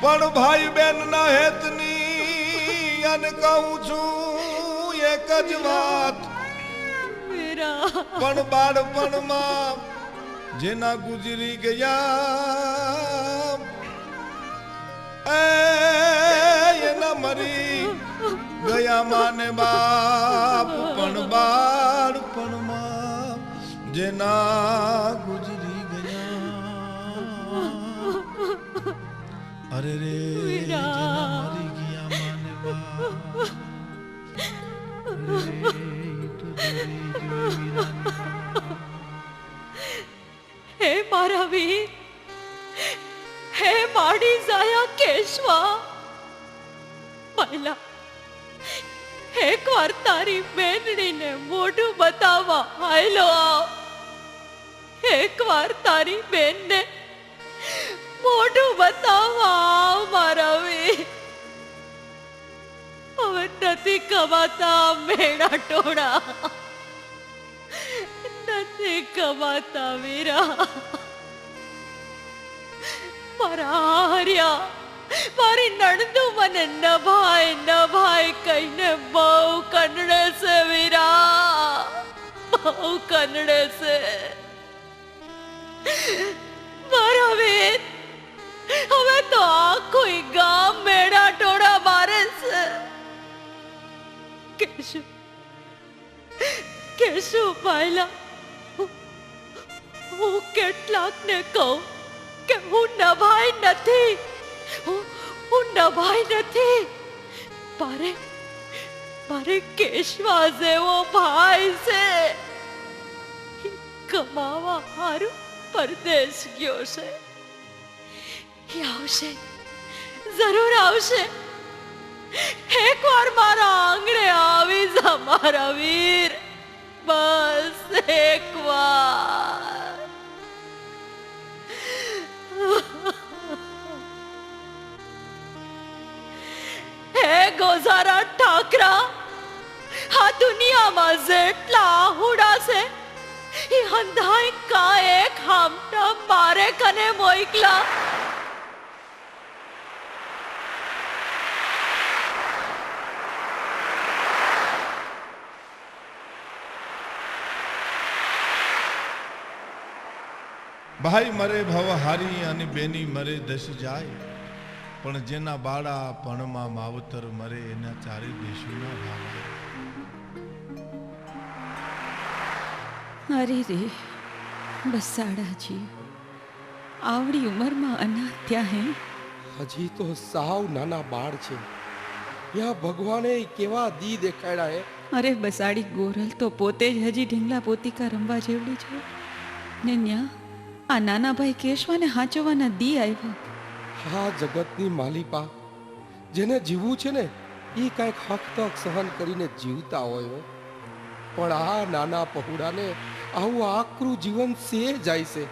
પણ ભાઈ બેન ના હેતની અને કહું છું એક જ વાત, પણ બાળપણમાં જેના ગુજરી ગયા એના મરી ગયા માને બાપ, પણ બાળપણમાં જેના ગુજરી ગયા અરે રે જેના મરી ગયા માને બાપ હે મારા વીર, હે માડી જાયા કેશવા, પહેલા એક વાર તારી બેનડીને મોઢું બતાવવા આયલો આવ, એક વાર તારી બેનને મોઢું બતાવવા આવ મારા વીર. હવે નથી કમાતા મેળા ટોળા, નથી કમાતા વીરા. મારા હાર્યા મારી નણંદુ મને નભાય નભાય કહીને બહુ કંડળે છે વીરા, બહુ કંડળે છે મારા વીર. હવે તો આખું ગામ મેળા ટોળા મારે છે. કેશું કેશું પાયલા, હું કેટલાકને કહું કે હું નભાઈ નથી, હું નભાઈ નથી. મારે કેશવા જેવો ભાઈ છે, કમાવા હારું પરદેશ ગયો છે. એ આવશે, જરૂર આવશે. એક વાર મારા આંગણે આવી જા મારા વીર, બસ એક વાર. હે ગોઝારા ઠાકરા, આ દુનિયામાં જેટલા આહુડા છે એ હંધાઈ કા એક હામટા મારે કને મોકલા. ભાઈ મરે ભવ હારી અને બેની મરે દશ જાય, પણ જેના બાળા પણમાં માવતર મરે એના ચારે દેશોના ભાવાય. અરે રે બસાડાજી, આવડી ઉંમરમાં અનાથ થયા હે. હજી તો સાવ નાના બાળ છે, ત્યાં ભગવાને કેવા દી દેખાડ્યા હે. અરે બસાડી ગોરલ તો પોતે જ હજી ઢીંગલા પોતિકા રમવા જેવડી છે ને ન્યા આ નાના ભાઈ કેશવાને હાંચવાના દી આવ્યા. હા જગતની માલિપા, જેને જીવવું છે ને એ કાંઈક હક તક સહન કરીને જીવતા હોય હો. પણ આ નાના પહુડાને આવું આકરું જીવન સે જાય છે.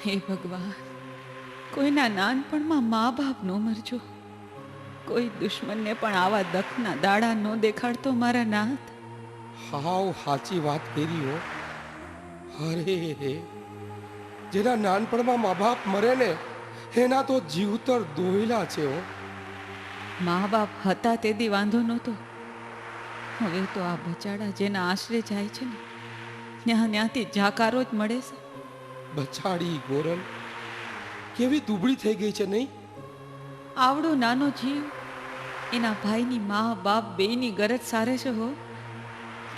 હે ભગવાન, કોઈના નાનપણમાં મા બાપ નો મરજો, કોઈ દુશ્મનને પણ આવા દખના દાડા નો દેખાડતો મારા નાથ. હાવ સાચી વાત કરી હો. અરે જેના નાનપણમાં મા બાપ મરે ને એના તો જીવતર દોયલા છે હો. મા બાપ હતા તેથી વાંધો નહોતો, હવે તો આ બચાડા જેના આશરે જાય છે ને ત્યાંથી જાકારો જ મળે છે. બચાડી ગોરલ કેવી દુબળી થઈ ગઈ છે નહીં? આવડો નાનો જીવ એના ભાઈની મા બાપ બેયની ગરજ સારે છે હો,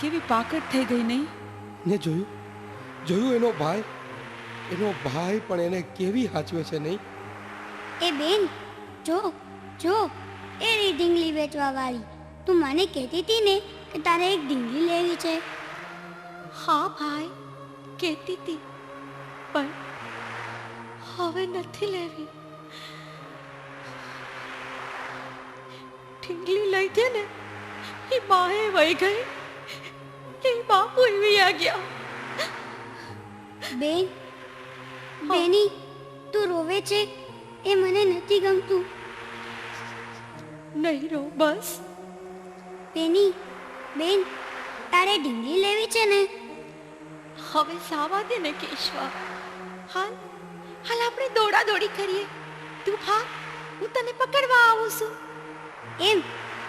કેવી પાકટ થઈ ગઈ નહીં? ને જોયું એનો ભાઈ પણ એને કેવી હાચવે છે નહીં? એ બેન જો એ રી ઢીંગલી વેચવા વાળી, તું મને કહેતી હતી ને કે તારે એક ઢીંગલી લેવી છે. હા ભાઈ કહેતી હતી, પણ હવે નથી લેવી. ઢીંગલી લઈ ગયા ને એ માએ વહી ગઈ, એ બાપુ વિયા ગયા. બેની તું રોવે છે એ મને નથી ગમતું. નહીં રો બસ. બેન તારે ઢીંગલી લેવી છે ને? હવે સાવા દે ને કેશવા, હાલ આપણે દોડા દોડી કરીએ, તું ભાગ, હું તને પકડવા આવું છું. એમ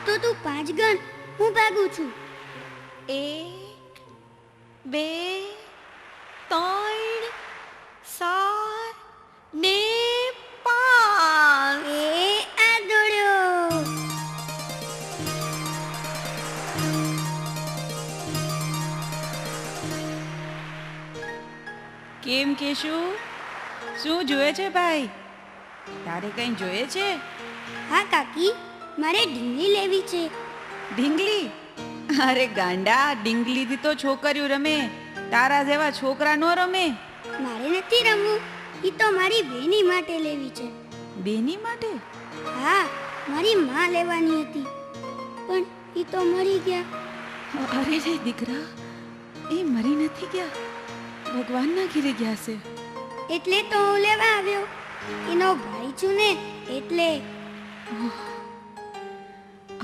તો તું 5 ગણ, હું ભાગું છું. 1 2 3 4 ને 5. એ આ દોડ્યો. કેમ કેશું? શું જોઈએ છે ભાઈ? તારે કંઈ જોઈએ છે? હા કાકી, મારે ઢીંગલી લેવી છે. ઢીંગલી? અરે ગાંડા, ઢીંગલીથી તો છોકરીઓ રમે, તારા જેવા છોકરા નો રમે. મારે નથી રમવું, ઈ તો મારી બેની માટે લેવી છે. બેની માટે? હા, મારી માં લેવાની હતી, પણ ઈ તો મરી ગયા. અરે રે દીકરા, એ મરી નથી ગયા, ભગવાનના ઘીરે ગયા છે. એટલે તો હું લેવા આવ્યો. એનો ભાઈ છું ને, એટલે.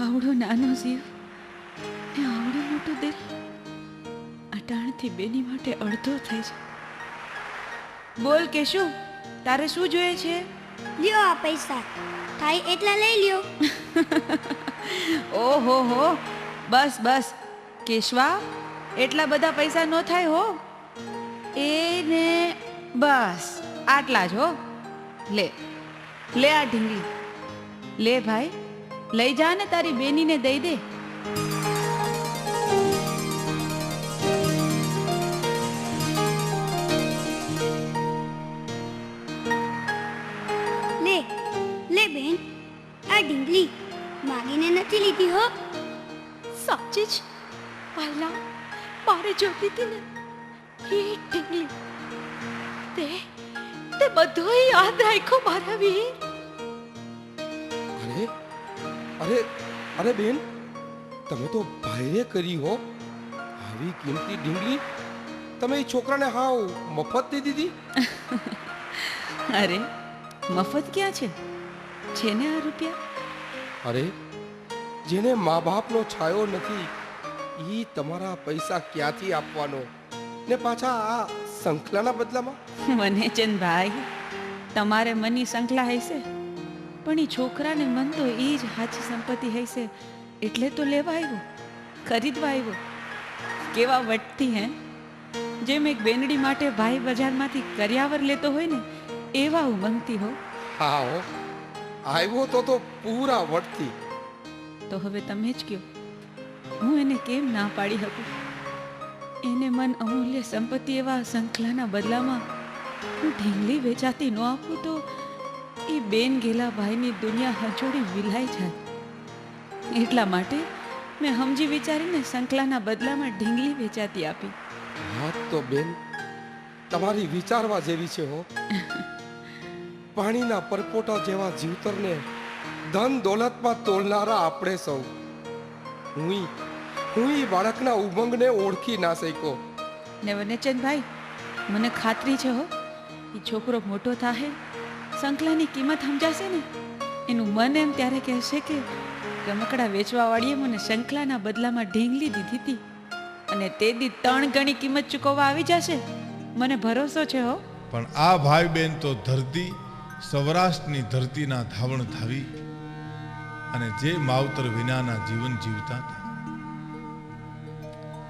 આવડો નાનો જીવ ને આવડો મોટો દિલ, અટાણથી બેની માટે અડધો થઈ છે. બોલ કે શું તારે શું જોઈએ છે? લ્યો આ પૈસા, થાય એટલા લઈ લ્યો. ઓહો હો, બસ બસ કેશવા, એટલા બધા પૈસા નો થાય હો. એને બસ આટલા જ હો. લે લે આ ઢીંગલી લે ભાઈ, લઈ જા ને તારી બેનીને દઈ દે. લે લે બેન, આ ઢીંગલી માગીને નથી લીધી હો. સાચી જ પહેલા મારે જોતી હતી ને એ ઢીંગલી, તે તે બધું યાદ રાખ્યું મારા વીર. અરે અરે અરે બેન, તમે તો ભાઈએ કરી હો. આવી કિંમતી ઢીંગલી તમે એ છોકરાને હાવ મફત દઈ દીધી. અરે મફત ક્યાં છે? છે ને આ રૂપિયા. અરે જેને મા બાપનો છાયો નથી, ઈ તમારા પૈસા ક્યાંથી આપવાનો, ને પાછા આ સંખલાના બદલામાં. વનેચંદભાઈ, તમારે મનની સંકલા હશે, પણ એ છોકરાને મન તો એ જ સાચી સંપત્તિ હશે, એટલે તો લેવા આવ્યો, ખરીદવા આવ્યો. કેવા વટતી હે, જેમ એક બેનડી માટે ભાઈ બજારમાંથી કરિયાવર લેતો હોય ને, એવા ઉમંગતી હો. હા હો, આવ્યો તો પૂરા વટથી. તો હવે તમે જ કહો, હું એને કેમ ના પાડી શકું? એને મન અમૂલ્ય સંપત્તિ એવા સંખલાના બદલામાં હું ઢીંગલી વેચાતી ન આપું તો એ બેન ગેલા ભાઈની દુનિયા હંચોડી વિલાઈ જાય. એટલા માટે મેં સમજી વિચારીને સંખલાના બદલામાં ઢીંગલી વેચાતી આપી. હા તો બેન, તમારી વિચારવા જેવી છે હો. પાણીના પરપોટા જેવા જીવતરને ધન દોલતમાં તોલનારા આપણે સૌ. હું બાળકના ઉમંગને ઓળખી ના શક્યો. ને વનેચંદભાઈ, મને ખાતરી છે હો, એ છોકરો મોટો થાહે, સંખલાની કિંમત સમજાશે ને, એનું મન એમ ત્યારે કહેશે કે રમકડા વેચવાવાળીએ મને સંખલાના બદલામાં ઢીંગલી દીધી હતી, અને તે દી 3 ગણી કિંમત ચૂકવવા આવી જશે. મને ભરોસો છે હો. પણ આ ભાઈ બેન તો ધરતી સૌરાષ્ટ્રની ધરતીના ધાવણ ધાવી અને જે માવતર વિનાના જીવન જીવતા હતા,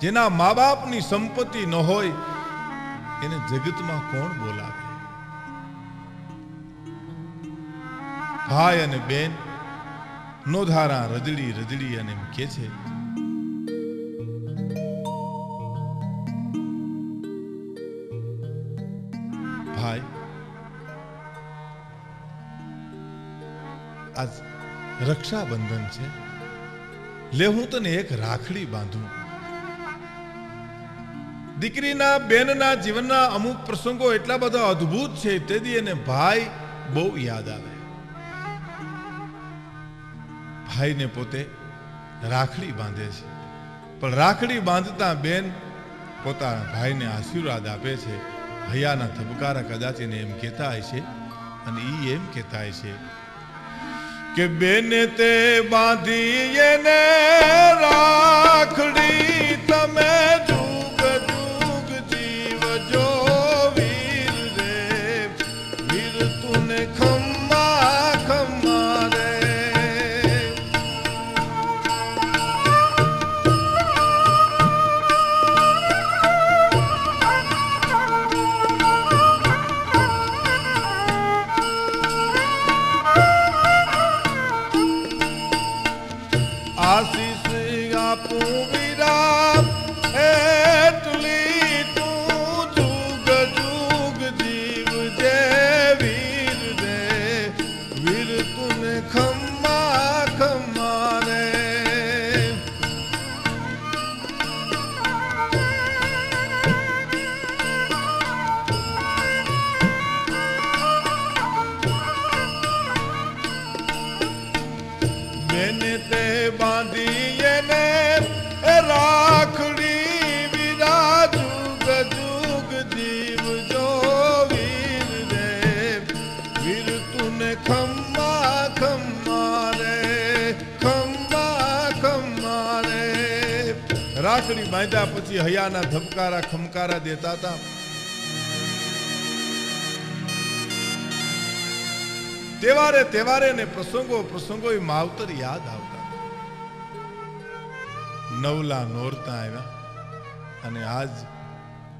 જેના મા બાપની સંપત્તિ ન હોય, એને જગતમાં કોણ બોલાવે? ભાઈ અને બેન નોધારા રજડી રજડી અને એમ કે છે, ભાઈ આજ રક્ષાબંધન છે, લે હું તને એક રાખડી બાંધું. દીકરીના બેનના જીવનના અમુક પ્રસંગો એટલા બધા અદ્ભુત છે, તેથી એને ભાઈ બહુ યાદ આવે. ભાઈને પોતે રાખડી બાંધે છે, પણ રાખડી બાંધતા બેન પોતાના ભાઈને આશીર્વાદ આપે છે. હૈયાના ધબકારા કદાચ એને એમ કહેતા હશે, અને ઈ એમ કહેતા હશે કે બેન તે બાંધી એને રાખડી, તમે જુગ જુગ જીવજો વીર રે, વીર તુને ખમ્મા તું વીરા એટલી તું જુગ જુગ જીવજે વીર રે વીર તુને ખમ્મા ખમ્મા રે બેને તે બાંધી એને રાખડી વીરા જુગ જુગ જીવજો વીર રે વીર તુને ખમ્મા ખમ્મા રે ખમ્મા ખમ્મા રે રાખડી બાંધ્યા પછી હૈયાના ધબકારા ખમકારા દેતા હતા. તહેવારે તહેવારે ને પ્રસંગો પ્રસંગો માવતર યાદ આવતા. નવલા નોરતા આવ્યા અને આજ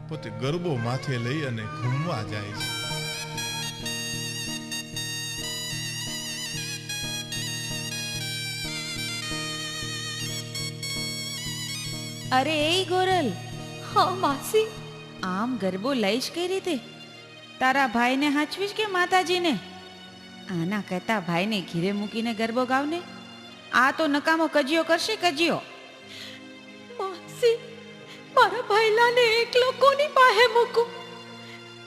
પોતે ગરબો માથે લઈ અને ઘૂમવા જાય છે. અરે એ ગોરલ, હા માસી. આમ ગરબો લઈશ કઈ રીતે? તારા ભાઈને હાચવીશ કે માતાજીને? આના કહેતા ભાઈને ઘીરે મૂકીને ગરબો ગાવને. આ તો નકામો કજિયો કરશે, કજિયો. માસી, મારા ભાઈલાને એકલો કોની પાસે મૂકું?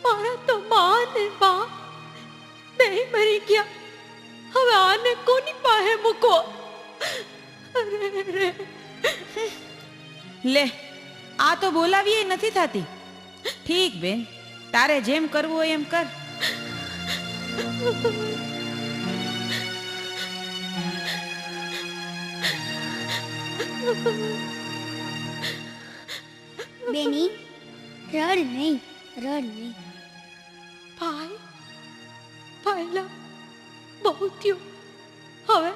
મારા તો માં ને બા બે મરી ગયા. હવે આને કોની પાસે મૂકો? અરે રે. લે, આ તો બોલાવીએ નથી થતી. ઠીક બેન, તારે જેમ કરવું હોય એમ કર. બેની રડ નહીં, રડ નહીં. ભાઈ, ભાઈલા બહુ થયું. હવે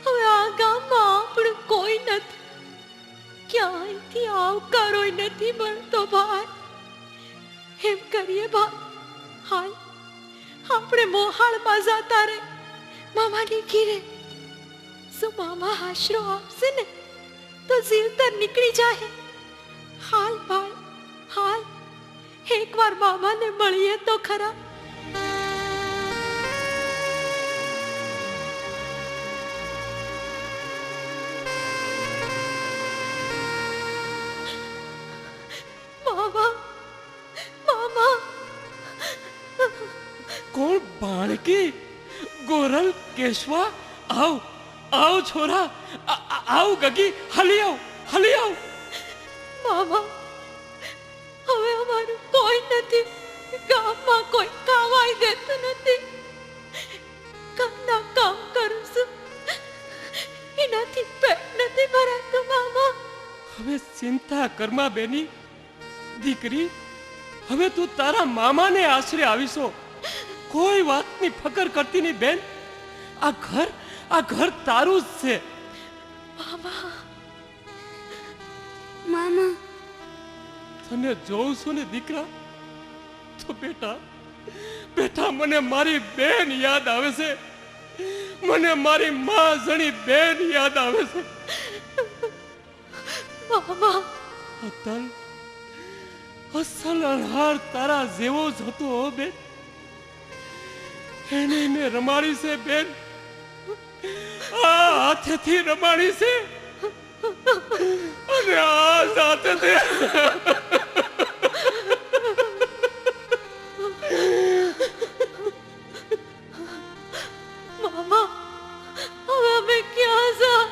હવે આ ગામમાં આપણું કોઈ નથી. ક્યાંયથી આવકારોય નથી મળતો ભાઈ. એમ કરીએ ભાઈ, હાલ આપણે મોહાળમાં જતા રે મામાની ઘીરે. શું મામા આશરો આપશે ને તો જીવતર નીકળી જાય. હાલ ભાઈ, હાલ એકવાર મામાને મળીએ તો ખરા. મામા, મામા. કોણ બાળકી? ગોરલ, કેશવા, આવ આવ છોરા, આવ ગગી, હાલી આવ, હાલી આવ. મામા, હવે અમારું કોઈ નથી. ગામમાં કોઈ ખાવાય દેતું નથી. કામના કામ કરું છું, એનાથી પેટ નથી ભરાતું મામા. હવે ચિંતા કરમાં બેની. દીકરી, હવે તું તારા મામાને આશરે આવીશો. કોઈ વાતની ફકર કરતી નહીં બેન. આ ઘર તારું જ છે. મામા, મામા, તને જોઉં છું ને દીકરા, તો બેટા બેટા મને મારી બેન યાદ આવે છે. મને મારી માં જણી બેન યાદ આવે છે. મામા. અસલ અનહાર તારા જેવો જ હતો હો બેન. એને મેં રમાડી છે બેન. આ હાથેથી રમાડી છે અને આ સાથેથી. મામા, હવે અમે ક્યાં જા?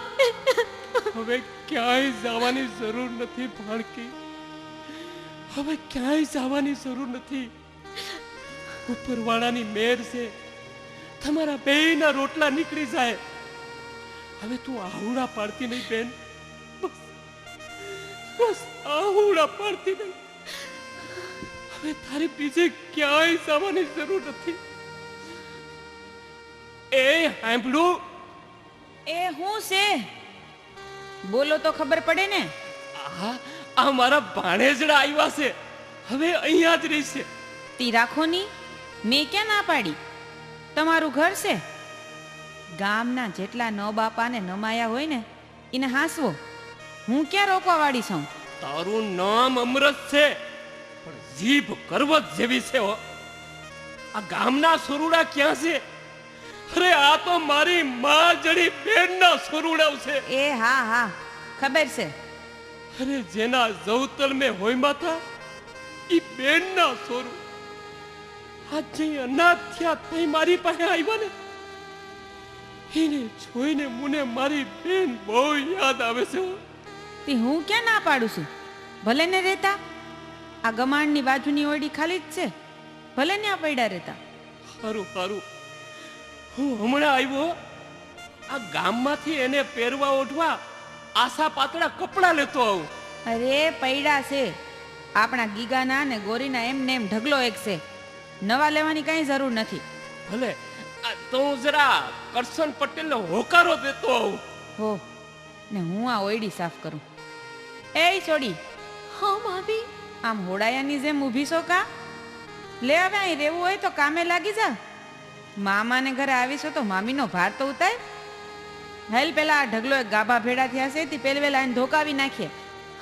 હવે ક્યાંય જવાની જરૂર નથી ભાણકી. હવે ક્યાંય જવાની જરૂર નથી. ઉપરવાળાની મેર છે, તમારા બેયના રોટલા નીકળી જાય. હવે તું આહુડા પાડતી નહીં બેન. બસ બસ આહુડા પાડતી નહીં. હવે તારી બીજે ક્યાંય જવાની જરૂર નથી. એ સાંભળું? એ હું છે? બોલો તો ખબર પડે ને. આ મારા ભાણેજડા આવ્યા છે. હવે અહીંયા જ રહેશે. તી રાખો ની, મેં ક્યાં ના પાડી? તમારું ઘર છે. ગામના જેટલા ન બાપાને નમાયા હોય ને એને હાંસવો. હું ક્યાં રોકવા વાળી છું? તારું નામ અમૃત છે, પણ જીભ કરવત જેવી છે હો. આ ગામના સોરુડા ક્યાં છે? અરે આ તો મારી માં જડી બેનના સોરુડા છે. એ હા હા ખબર છે. અરે જેના જવતર મેં હોય માતા ઈ બેનના સોરું આજે અનાથ થયા તઈ મારી પાસે આવ્યા ને, એને જોઈને મને મારી બેન બહુ યાદ આવે છે હો. તે હું ક્યાં ના પાડું છું? ભલે ને રહેતા. આ ગમાણની બાજુની ઓરડી ખાલી જ છે, ભલે ને આ પડ્યા રહેતા. સારું સારું, હું હમણાં આવ્યો. આ ગામમાંથી એને પહેરવા ઓઢવા આશા પાતળા કપડા લેતો આવું. અરે પૈડા છે આપણા ગીગાના ને ગોરીના, એમને એમ ઢગલો એક છે. નવા લેવાની કઈ જરૂર નથી. ભલે આ તો હું જરા કરશન પટેલને હોકારો દેતો આવું. હો ને હું આ ઓયડી સાફ કરું. એ છોડી, હા મામી. આમ હોડાયાની જેમ ઊભી છો કા? લે હવે અહીં રહેવું હોય તો કામે લાગી જા. મામાને ઘરે આવીશો તો મામીનો ભાર તો ઉતાર. હેલ પેલા આ ઢગલો એક ગાભા ભેડા થયા છે તે પેલ વેલા એને ધોકાવી નાખીએ.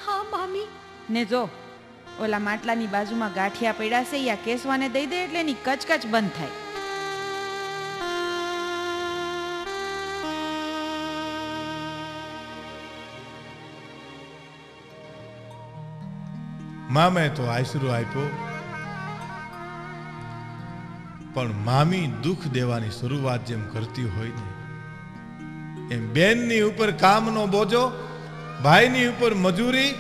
હા મામી. ને જો ઓલા માટલાની બાજુમાં ગાંઠિયા પડ્યા છે, યા કેસવાને દઈ દે એટલે એની કચકચ બંધ થાય. મામે તો આશરો આપ્યો, પણ મામી દુઃખ દેવાની શરૂઆત જેમ કરતી હોય ને એમ બેનની ઉપર કામનો બોજો, ભાઈની ઉપર મજૂરી,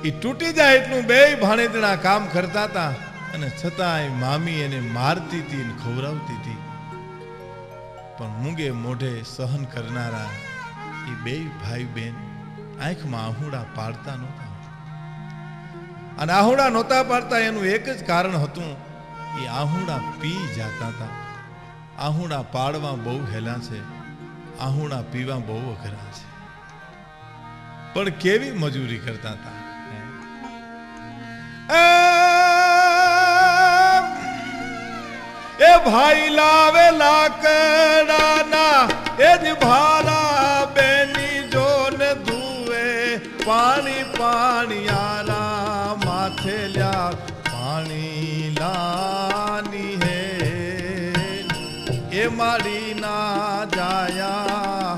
એ તૂટી જાય એટલું બે ભાણેજણા કામ કરતા હતા, અને છતાંય મામી એને મારતી હતી ને ખવડાવતી હતી. પણ મૂંગે મોઢે સહન કરનારા એ બે ભાઈ બેન આંખમાં આહુડા પાડતા નહોતા. અને આહુડા નહોતા પાડતા એનું એક જ કારણ હતું, એ આહુડા પી જતા હતા. આહુડા પાડવા બહુ હેલા છે, આહુડા પીવા બહુ અઘરા છે. પણ કેવી મજૂરી કરતા હતા. એ ભાઈ લાવે લાકડાના એ જ ભાલા બેની જોન ધુએ પાણી પાણીયારા માથે લ્યા પાણી લાની હે એ માડી ના જાયા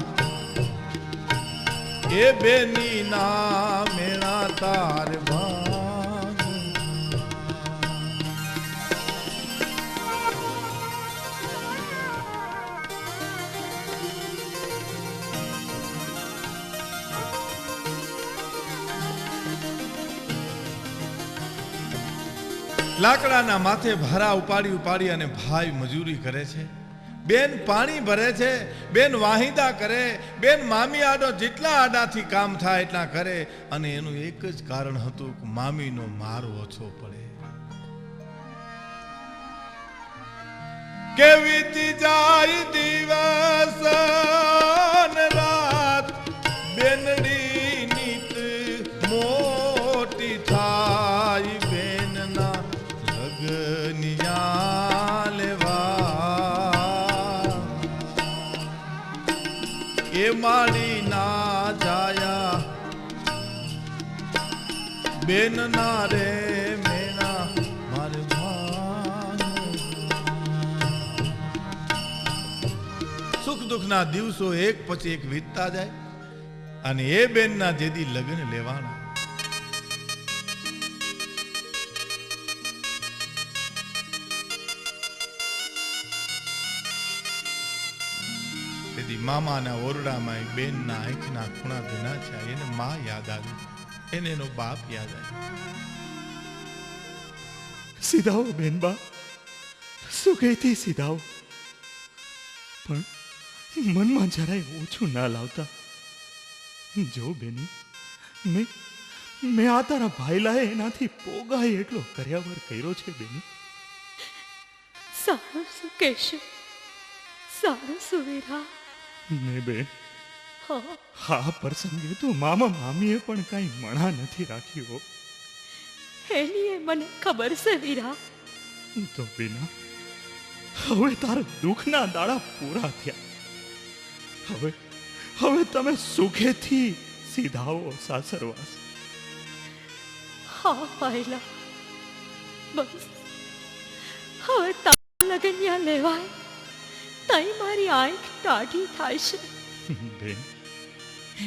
એ બેની ના મેળા તાર લાકડાના માથે ભારા ઉપાડી ઉપાડી અને ભાઈ મજૂરી કરે છે, બેન પાણી ભરે છે, બેન વાહિદા કરે, બેન મામી આડો જેટલા આડાથી કામ થાય એટલા કરે. અને એનું એક જ કારણ હતું કે મામીનો માર ઓછો પડે. કેવી જાય દિવસ ને રાત બેનડી નીત મોટી થાય, બેનના લગનિયા લેવા એ માડી ના જાયા બેન ના રે મેણા મારે સુખ દુઃખના દિવસો એક પછી એક વીતતા જાય, અને એ બેનના જેદી લગ્ન લેવાના મામાના ઓરડામાં બેનના આંખના ખૂણા ભીના છે. એને માં યાદ આવી, એને એનો બાપ યાદ આવ્યો. સીધાઓ બેનબા, સુખેથી સીધાઓ, પણ મનમાં જરાય ઓછું ના લાવતા. જો બેની, મેં આ તારા ભાઈલાએ એનાથી પોગાય એટલો કર્યાવર કર્યો છે બેની. સારું શું કહેશો? સારું સુવીરા. ને બેન, હા હા પ્રસંગે તો મામા મામીએ પણ કાંઈ મણા નથી રાખ્યો. એની મને ખબર છે વીરા. તો બેના, હવે તારા દુઃખના દાડા પૂરા થયા. હવે તમે સુખેથી સીધા આવો સાસરવાસ. હા પહેલા બસ હવે તારા લગન ત્યાં લેવાય તઈ મારી આંખ ટાઢી થાય છે. બેન,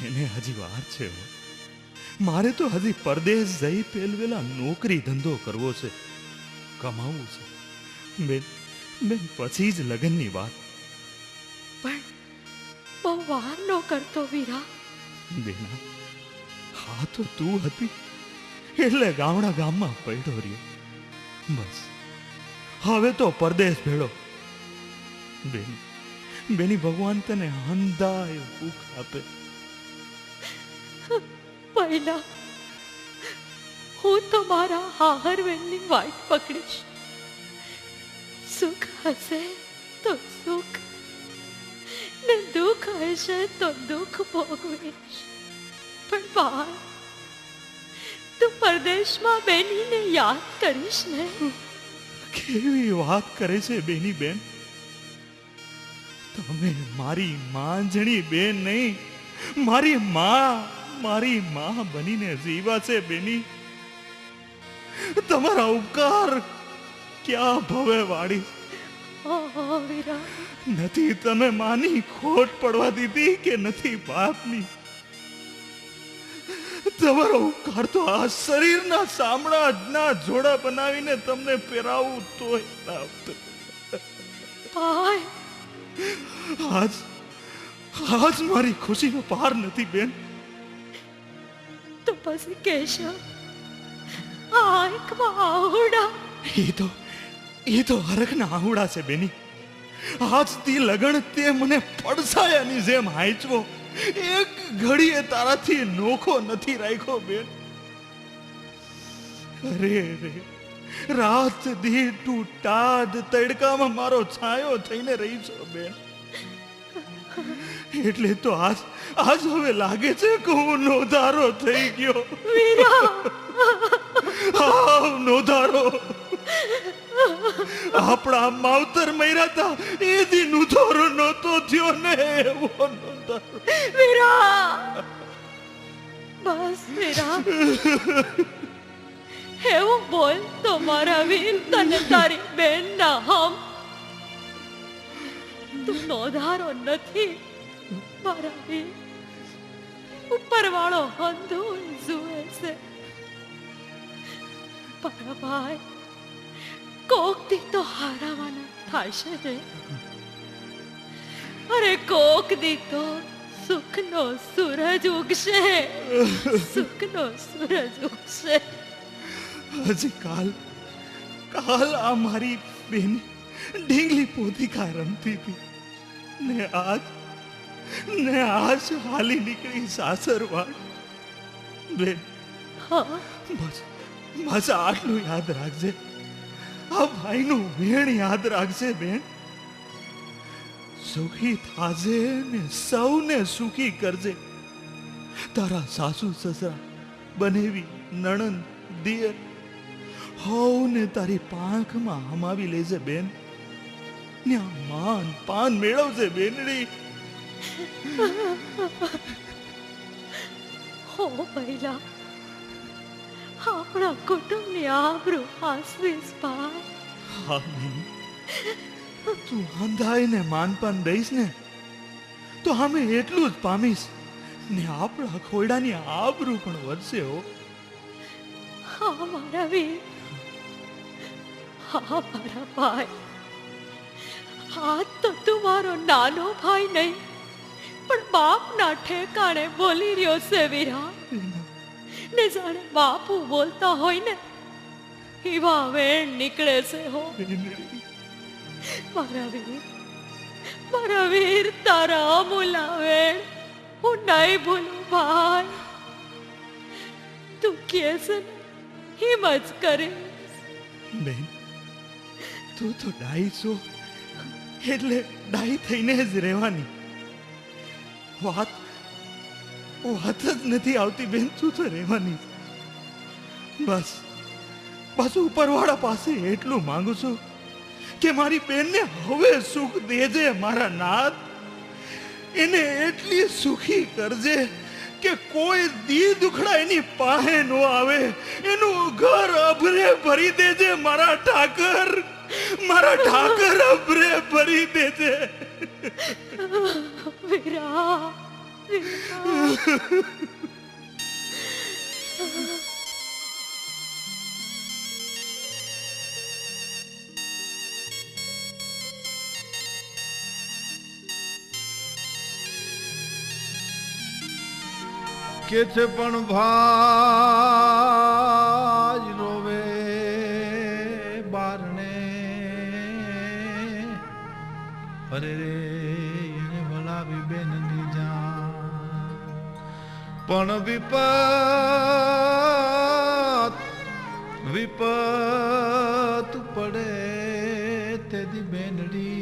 એને હજી વાર છે હો. મારે તો હજી પરદેશ જઈ પેલવેલા નોકરી ધંધો કરવો છે, કમાવું છે. બેન બેન પછી જ લગ્નની વાત. પણ બહુ વાર નો કરતો વીરા. બેના, હા તો તું હતી એટલે ગામડા ગામમાં પડ્યો રહ્યો. બસ હવે તો પરદેશ ભેળો. બેન, બેની ભગવાન તને અંધાય ભૂખ આપે. પહેલા હું તો મારા હાહરવેલની વાટ પકડીશ. સુખ હશે તો સુખ ને દુઃખ હશે તો દુઃખ ભોગવીશ. પણ ભાઈ તું પરદેશમાં બેનીને યાદ કરીશ ને? કેવી વાત કરે છે બેની બેન. તમે મારી માંજણી બેન નહીં, મારી માં બનીને જીવા છે બેની. તમારા ઉપકાર ક્યાં ભવે વાળી. વીરા નથી તમે માની ખોટ પડવા દીધી કે નથી બાપની. તમારો ઉપકાર તો આ શરીરના સામડા જોડા બનાવીને તમને પહેરાવું તોય ના આવતો. ભાઈ આજ મારી ખુશીનો પાર નથી બેન. તો પછી કેશવ આંખમાં આહુડા. એ તો હરખના આહુડા છે બેની. આજથી લગણ તે મને પડસાયાની જેમ હાંચવો. એક ઘડીએ તારાથી નોખો નથી રાખ્યો બેન. અરે રાત દી તું ટાઢ તડકામાં મારો છાયો થઈને રહી છો બેન. એટલે તો આજ હવે લાગે છે કે હું નોધારો થઈ ગયો. નોધારો. આપણા માવતર મર્યા હતા એ દી નોધારો નહોતો થયો ને એવો નોધારો. વીરા બસ વીરા એવું બોલ તો મારા વીર તને તારી બેન ના હમ. તું નોધારો નથી મારા વીર. ઉપરવાળો અંધું જુએ છે. મારા ભાઈ કોક દી તો હારાવાના થશે ને. અરે કોક દી તો સુખનો સૂરજ ઉગશે. સુખનો સૂરજ ઉગશે. હજી કાલ આ મારી બેન ઢીંગલી પોતિકા રમતી હતી ને આજ હાલી નીકળી સાસરવાડ. બેન હા બસ આટલું યાદ રાખજે. આ ભાઈનું વેણ યાદ રાખજે બેન. સુખી થાજે ને સૌને સુખી કરજે. તારા સાસુ સસરા બનેવી નણંદ દિયર હોને તારી પાંખમાં હમાવી લેજે બેન. ન્યા માન પાન મેળવજે બેનડી. હો પહેલા આપણા કુટુંબની આબરૂ હાસવીસ ભાઈ. હા બેન, તું અંધાઈને માનપાન દઈશ ને તો અમે એટલું જ પામીશ ને આપણા ખોયડાની આબરૂ પણ વધશે હો. હા મારા વીર. હા મારા ભાઈ. હા તો તું મારો નાનો ભાઈ નહીં પણ બાપના ઠેકાણે બોલી રહ્યો છે વીરા. ને જાણે બાપુ બોલતા હોય ને એવા વેણ નીકળે છે હો. મારા વીર તારા અમૂલા વેણ હું નહીં ભૂલું ભાઈ. તું કે છે ને હિંમત કરે. બેન તું તો ડાઈ છો એટલે ડાઈ થઈને જ રહેવાની. વાત જ નથી આવતી બેન. તું તો રહેવાની. બસ ઉપરવાળા પાસે એટલું માંગુ છું કે મારી બેનને હવે સુખ દેજે મારા નાથ. એને એટલી સુખી કરજે કે કોઈ દી દુખડા એની પાસે નો આવે. એનું ઘર અભરે ભરી દેજે મારા ઠાકર, મારા ઠાકર અભરે ભરી દેજે. વીરા, કે છે પણ ભાઈ રોવે બારણે, અરે રે એને વલાવી બેનની જાન. પણ વિપત પડે તેદી બેનડી,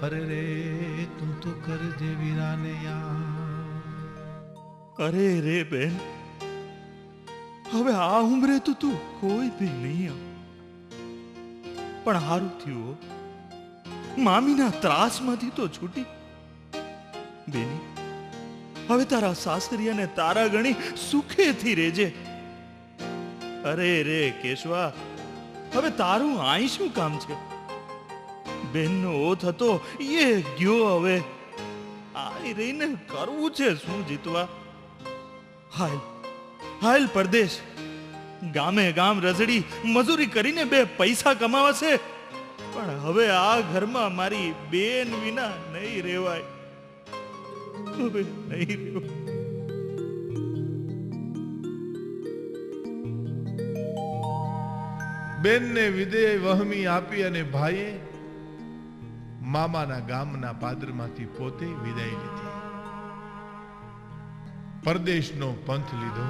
અરે રે તું તો કરજે વીરાને યાર. અરે રે બેન, હવે આ ઉંમરે તો તું કોઈ દી નહીં આવ. પણ હારું થયું હો, મામીના ત્રાસમાંથી તો છૂટી. બેની, હવે તારા સાસરિયાને તારા ગણી સુખેથી રહેજે. અરે રે કેશવા, હવે તારું આઈ શું કામ છે? બેનનો ઓથ હતો એ ગયો. હવે આઈ રહીને કરવું છે શું જીતવા? હાલ હાલ પરદેશ, ગામે ગામ રઝડી મજૂરી કરીને 2 પૈસા કમાવાશે. પણ હવે આ ઘરમાં મારી બેન વિના નહીં રહેવાય. હવે નહીં રહેવાય. બેનને વિદેય વહમી આપી અને ભાઈએ મામાના ગામના પાદરમાંથી પોતે વિદાય લીધી. પરદેશનો પંથ લીધો.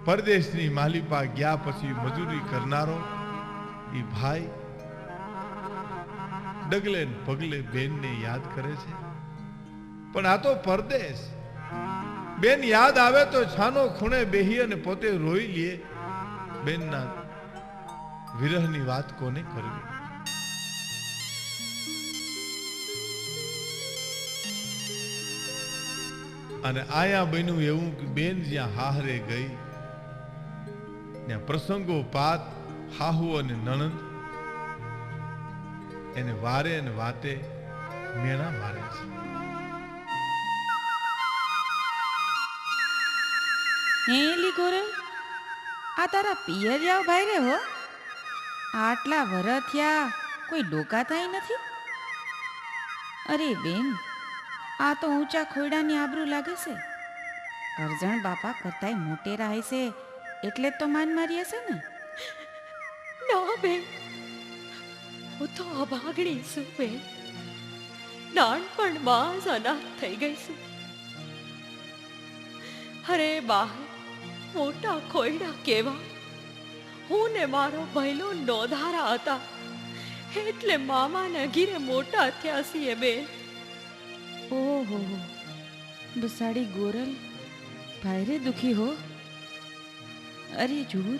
પરદેશની માલિપા ગયા પછી મજૂરી કરનારો એ ભાઈ ડગલે ને પગલે બેનને યાદ કરે છે. પણ આ તો પરદેશ. બેન યાદ આવે તો છાનો ખૂણે બેહી અને પોતે રોઈ લે. બેનના વિરહની વાત કોને કરવી? અને આયા બન્યું એવું કે બેન જ્યાં હાહરે ગઈ ત્યાં પ્રસંગો પાત હાહુ અને નણંદ એને વારે અને વાતે મેણા મારે છે. હે એલી ગોરલ, આ તારા પિયરિયા ભાઈ રે હો. આટલા વરહ થયા કોઈ ડોકા થાય નથી. અરે બેન, આ તો ઊંચા ખોયડાની આબરૂ લાગે છે. અરજણ બાપા કરતાય મોટેરા હશે એટલે જ તો માન મારી હશે ને. ના બેન, હું તો અભાગણી છું બેન. નાનપણમાં જ અનાથ થઈ ગઈ છું. અરે બા, મોટા ખોયડા કેવા. હું ને મારો ભૈલો નોધારા હતા એટલે મામાના ઘીરે મોટા થયા છીએ બેન. ઓહો, બસાડી ગોરલ ભાઈરે દુખી હો. અરે જુઓ ને,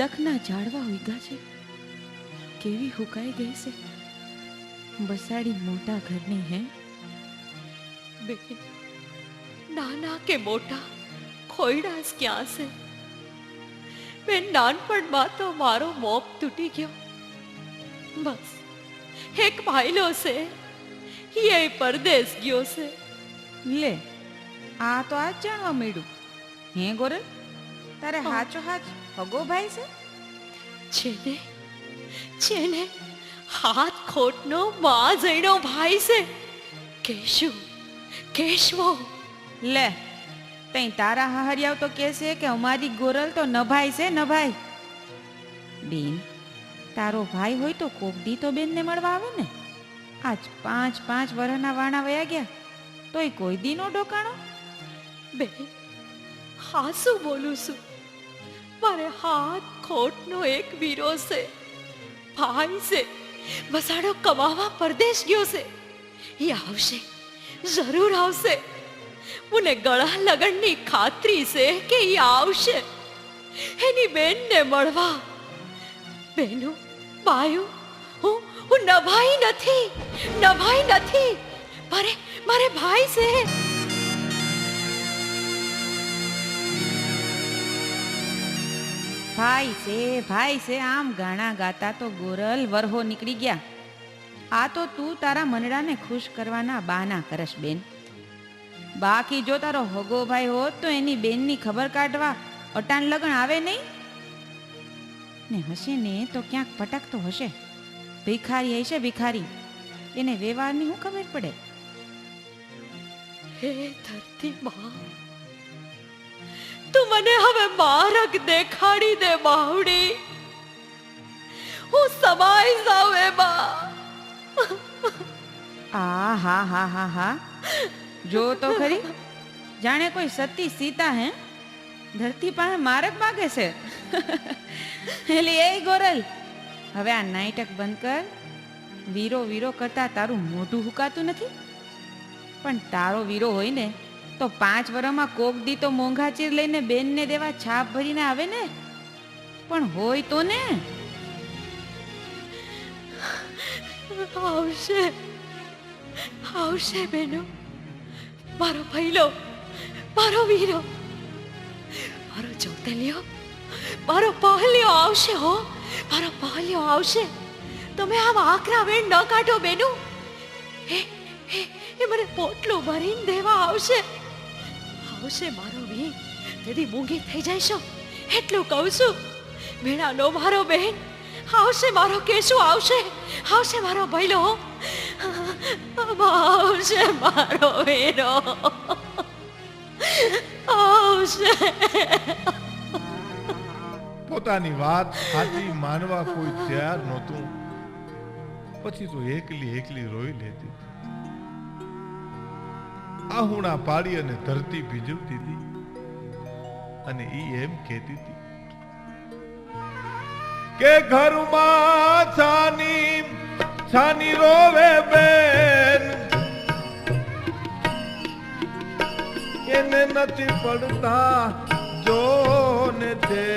દખના ઝાડવા ઉગ્યા છે, કેવી હુકાઈ ગઈ છે. બસાડી મોટા ઘરની હે બેન. નાના કે મોટા ખોયડા જ ક્યાં છે બેન. નાનપણમાં તો મારો મોપ તૂટી ગયો. બસ એક ભાઈલો છે, એ પરદેશ ગયો છે. લે, આ તો આજ જાણવા મળ્યું. હે ગોરલ, તારે હાચો હાચ હગો ભાઈ છે? છેને હાથ ખોટનો માં જઈનો ભાઈ છે. કેશવો. લે, તઈ તારા હાહરિયાવ તો કહેશે કે અમારી ગોરલ તો નભાઈ છે, નભાઈ. બેન, તારો ભાઈ હોય તો કોક દી તો બેનને મળવા આવે ને. આજ 5 વર્ષના વાણા વયા ગયા તોય કોઈ દી નો ડોકાણો. બેન, હા શું બોલું છું. મારે હાથ ખોટનો એક વીરો છે, ભાઈ છે. બસાડો કમાવા પરદેશ ગયો છે. એ આવશે, જરૂર આવશે. મને ગળા લગનની ખાતરી છે કે એ આવશે એની બેનને મળવા. બેનું બાયું, હું નભાઈ નથી. મારે મારે ભાઈ છે. ભાઈ છે આમ ગાણા ગાતા તો ગોરલ વરહો નીકળી ગયા. આ તો તું તારા મનડાને ખુશ કરવાના બહાના કરશ બેન. બાકી જો તારો હગો ભાઈ હોત તો એની બેનની ખબર કાઢવા અટાણ લગન આવે નહીં ને. હશે ને તો ક્યાંક ભટકતો હશે. ભિખારી હશે ભિખારી, એને વ્યવહારની શું ખબર પડે? હે ધરતી માં, તું મને હવે મારક દેખાડી દે બાવડી. હું સમાઈ જાઉં એમાં. હા જો તો ખરી, જાણે કોઈ સતી સીતા હે ધરતી પાસે મારક માગે છે. એટલે એ ગોરલ, હવે આ નાટક બંધ કર. વીરો વીરો કરતા તારું મોઢું હુકાતું નથી. પણ તારો વીરો હોય ને તો 5 વર્ષમાં કોક દી તો મોંઘા ચીર લઈને બેનને દેવા છાપ ભરીને આવે ને. પણ હોય તો ને. આવશે આવશે બેનો, મારો ભઈલો, મારો વીરો, મારો જોતલિયો, મારો પહલિયો આવશે હો, મારો પહલિયો આવશે. તમે આમ આકરા વેણ ન કાઢો બેનું. એ મને પોટલું ભરીને દેવા આવશે. આવશે મારો વી, તેથી મૂંગી થઈ જઈશો એટલું કહું છું. મેળાનો મારો બેન આવશે, મારો કેશુ આવશે, આવશે મારો ભઈલો, આવશે મારો વીરો, આવશે. પોતાની વાત સાચી માનવા કોઈ તૈયાર નહોતું. પછી તો એકલી રોઈ લેતી. આહુણા પાડી અને ધરતી ભીજવતી હતી અને ઈ એમ કહેતી હતી કે ઘરમાં છાની રોવે બેન, એને નથી પડતા જોને તે.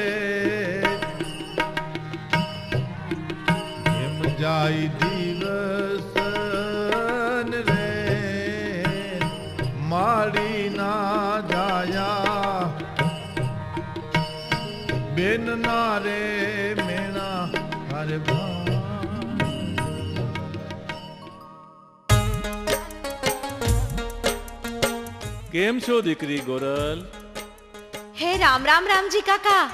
એમ જાય દિવસ રે માડી ના જાયા, બેન ના રે મેણા તારે કેમ છો દીકરી ગોરલ? હે રામ રામ રામજી કાકા.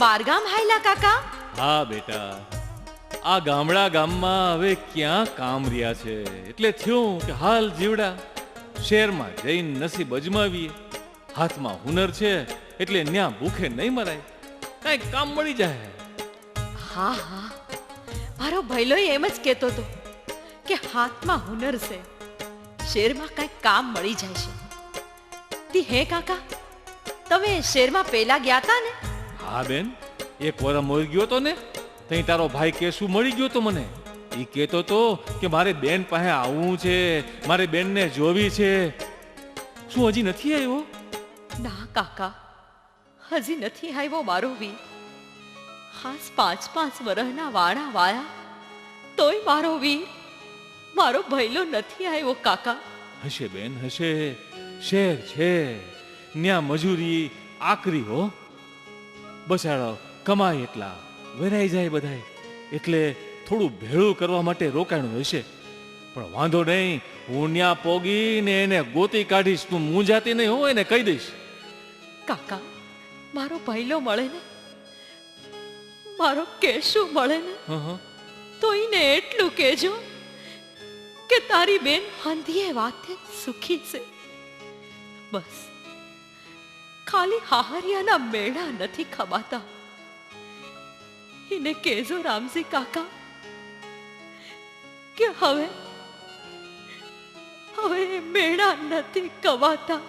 બારગામ હાયલા કાકા? હા બેટા, આ ગામમાં હવે ક્યાં કામ રહ્યા છે, એટલે થયું કે હાલ જીવડા શહેરમાં જઈને નસીબ અજમાવીએ. હાથમાં હુનર છે એટલે ન્યા ભૂખે નહીં મરાય, કાંઈક કામ મળી જાય. હા હા, મારો ભઈલો એમ જ કહેતો હતો કે હાથમાં હુનર છે, શેરમાં કાંઈક કામ મળી જાય છે. તી હે કાકા, તમે શેરમાં પેલા ગયા તા ને? હા બેન, એક વાર મોરી ગયો તો ને, તઈ તારો ભાઈ કેશું મળી ગયો તો મને. ઈ કહેતો તો કે મારે બેન પાસે આવવું છે, મારે બેનને જોવી છે. શું હજી નથી આવ્યો? ના કાકા, હજી નથી આવ્યો મારો વી. હાસ 5 વર્ષના વાણા વાયા તોય મારો વીર, મારો ભઈલો નથી આવ્યો કાકા. હશે બેન હશે, શેર છે, ન્યા મજૂરી આકરી હો. બસાડો કમાય એટલા વેરાઈ જાય બધાય, એટલે થોડું ભેળું કરવા માટે રોકાણું હશે. પણ વાંધો નહીં, હું ન્યા પોગીને એને ગોતી કાઢીશ. તું મૂંઝાતી નહીં હોય ને કહી દઈશ. કાકા, મારો ભઈલો મળે ને, મારો કેશું મળે ને, તો એને એટલું કહેજો કે તારી બેન હંધીએ વાતે સુખી છે. બસ ખાલી હાહરિયાના મેળા નથી ખબાતા. એને કહેજો રામજી કાકા કે હવે મેળા નથી કવાતા.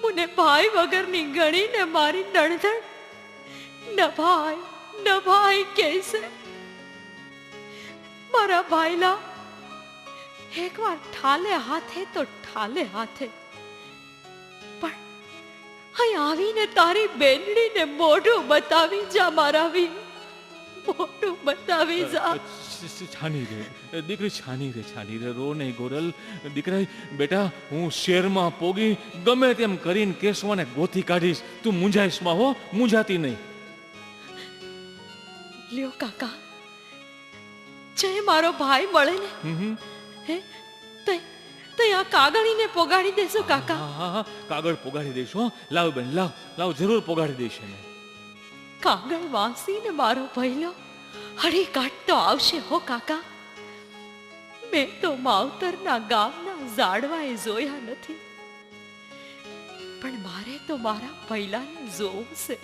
મને ભાઈ વગરની ગણીને મારી નણધણ નભાઈ કહે છે. મારા ભાઈલા, એકવાર ઠાલે હાથે તો ઠાલે હાથે, પણ અહીં આવીને તારી બેનડીને મોઢું બતાવી જા મારા વી, મોઢું બતાવી. બતાવી જા. છાની રે દીકરી, છાની રે, રો નહીં ગોરલ. દીકરા બેટા, હું શેરમાં પોગી ગમે તેમ કરીને કેશવાને ગોતી કાઢીશ. તું મૂંઝાઈશ માં હો, મૂંઝાતી નહીં. લ્યો કાકા, જય મારો ભાઈ મળે ને હે તઈ આ કાગળીને પોગાડી દેશો કાકા. હા, કાગળ પોગાડી દઈશ હો. લાવ બેન, લાવ જરૂર પોગાડી દઈશ એને. કાગળ વાંસીને મારો ભઈલો હળી કાઢતો આવશે હો કાકા. મેં તો માવતરના ગામના ઝાડવાએ જોયા નથી, પણ મારે તો મારા ભઈલાને જોવું છે.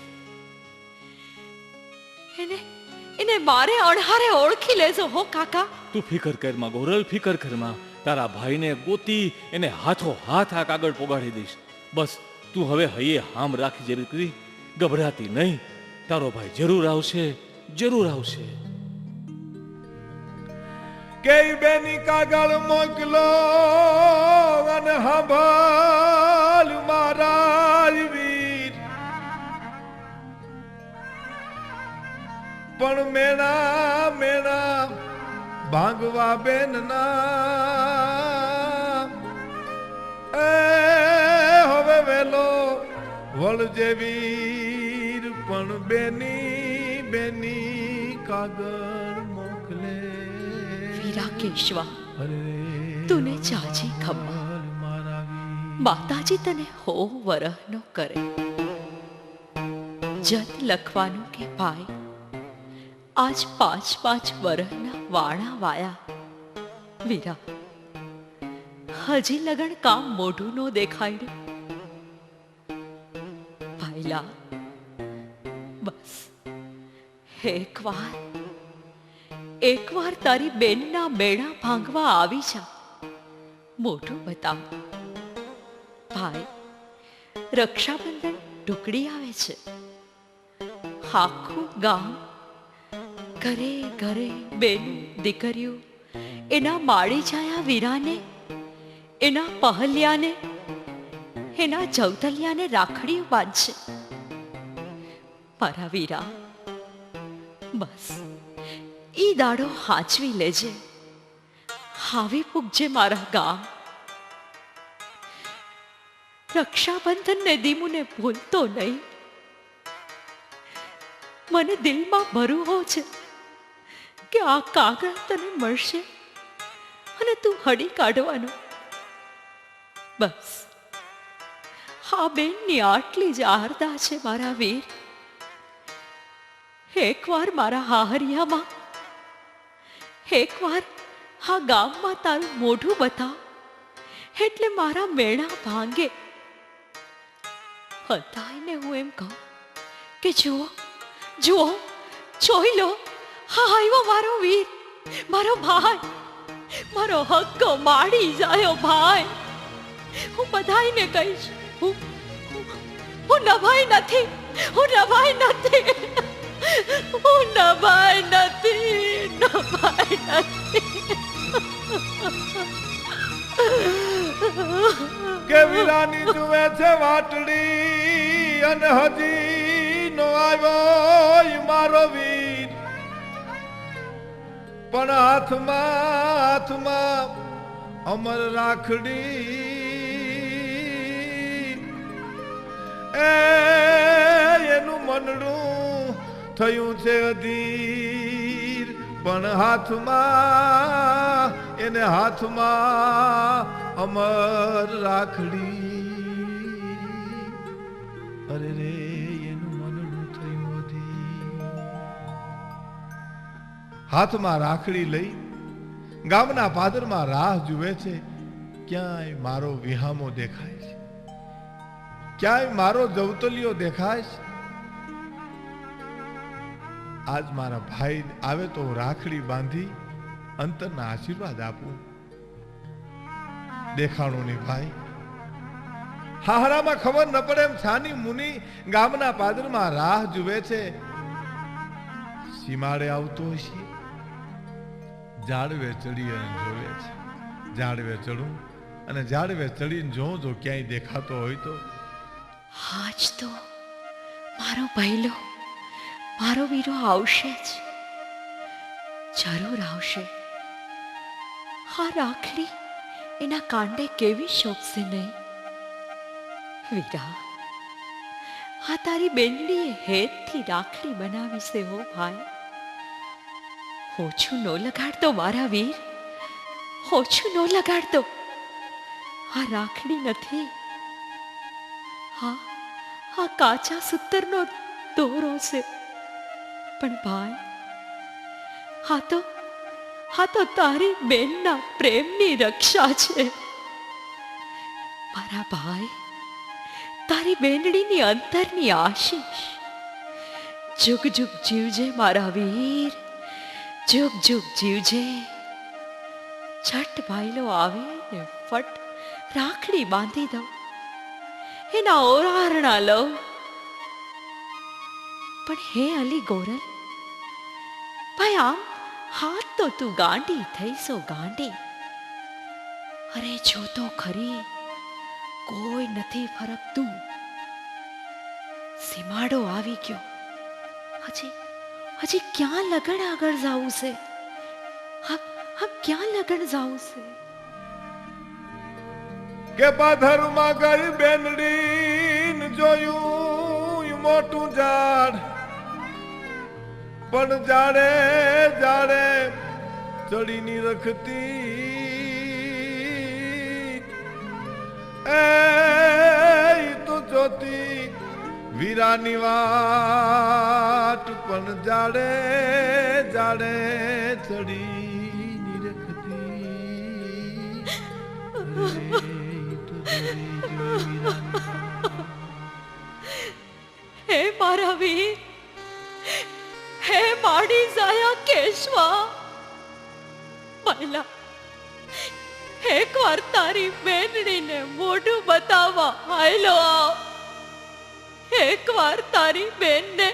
એને મારે અણહારે ઓળખી લેજો હો કાકા. તું ફિકર કરમાં ગોરલ, ફિકર કરમાં. તારા ભાઈને ગોતી એને હાથો હાથ આ કાગળ પોગાડી દઈશ. બસ તું હવે હૈયે હામ રાખી દીકરી, ગભરાતી નહીં. તારો ભાઈ જરૂર આવશે, જરૂર આવશે. કે બેની કાગળ મોકલો અને સાંભળ મારા વીર, પણ મેણા મેણા ભાંગવા બેન ના એ હવે વેલો વળજે વીર, પણ બેની કાગળ મોકલે. વીરા કેશવા, તુને ચાચી ખમ્મા. માતાજી તને હો વરહનો કરે. જત લખવાનું કે ભાઈ આજ 5 વરહના વાણા વાયા. વીરા, હજી લગન કામ મોઢું નો દેખાડ્યું. ભાઈલા, બસ એકવાર તારી બેનના મેણા ભાંગવા આવી જા, મોઢું બતાવ. ભાઈ, રક્ષાબંધન ઢુકડી આવે છે. આખું ગામ ઘરે ઘરે બેનું દીકરીઓ એના માળી જાયા વીરાને, એના પહલિયાને, એના જવતલિયાને રાખડીઓ બાંધશે. મારા વીરા, બસ ઈ દાડો હાચવી લેજે. હાવી પૂગજે મારા ગામ. રક્ષાબંધન ને દીમુને ભૂલતો નહીં. મને દિલમાં ભરોહો છે કે આ કાગળ તને મળશે અને તું હડી કાઢવાનો. બસ હા બેનની આટલી જ આરદા છે મારા વીર. એકવાર મારા હાહરિયામાં, એકવાર આ ગામમાં તારું મોઢું બતાવ, એટલે મારા મેણા ભાંગે. હતાઈને હું એમ કહું કે જુઓ જોઈ લો, હા આવ્યો મારો વીર, મારો ભાઈ, મારો હક્કો માડી જાયો ભાઈ. હું બધાઈને કહીશ, હું નભાઈ નથી, હું નભાઈ નથી, હું નભાઈ નથી. કે વીરાની જુએ છે વાટડી અને હજી નો આવ્યો મારો વીર, પણ હાથમાં અમર રાખડી. એનું મનડું થયું છે અધીર, પણ એને હાથમાં અમર રાખડી. અરે રે, એનું મનડું થયું અધીર. હાથમાં રાખડી લઈ ગામના પાદરમાં રાહ જુએ છે. ક્યાંય મારો વિહામો દેખાય છે, ક્યાંય મારો જવતલિયો દેખાય છે. આજ મારા ભાઈ આવે તો રાખડી બાંધી અંતરના આશીર્વાદ આપું. દેખાણું નહીં ભાઈ, હાહરામાં ખબર ન પડે એમ છાની મુની ગામના પાદરમાં રાહ જુએ છે. સીમાડે આવતો હશે, ઝાડવે ચડી અને જોવે છે. ઝાડવે ચડું અને ઝાડવે ચડીને જો ક્યાંય દેખાતો હોય તો. આજ તો મારો ભઈલો, મારો વીરો આવશે જ. જરૂર આવશે. આ રાખડી એના કાંડે કેવી શોભશે નહીં. વીરા, આ તારી બેનડીએ હેતથી રાખડી બનાવી છે હો ભાઈ. ઓછું નો લગાડતો મારા વીર, ઓછું નો લગાડતો. આ રાખડી નથી, આ કાચા સૂતરનો દોરો છે. પણ ભાઈ, આ તો તારી બેનના પ્રેમની રક્ષા છે. મારા ભાઈ, તારી બેનડીની અંતરની આશીષ. જુગ જુગ જીવજે મારા વીર, જુગ જુગ જીવજે. છઠ ભાઈલો આવે ને ફટ રાખડી બાંધી દઉં, એના ઓરારણા લઉં. પણ હે અલી ગોરલ ભાઈ, આમ હાથ તો તું ગાંડી થઈશો ગાંડી. અરે જો તો ખરી, કોઈ નથી ફરકતું. સીમાડો આવી ગયો. હજી ક્યાં લગન આગળ જાવું છે? હા, ક્યાં લગન જાવું છે? કે પાથરમાં ગઈ બેનડી જોયું મોટું ઝાડ, પણ જાડે જાડે ચડીની રખતી એ તો જોતી વીરાની વાટ, પણ જાડે જાડે ચડીની રખતી. હે મારા વીર, હે માડી જાયા કેશવા, પહેલા એક વાર તારી બેનડીને મોઢું બતાવવા આયલો આવ. એક વાર તારી બેનને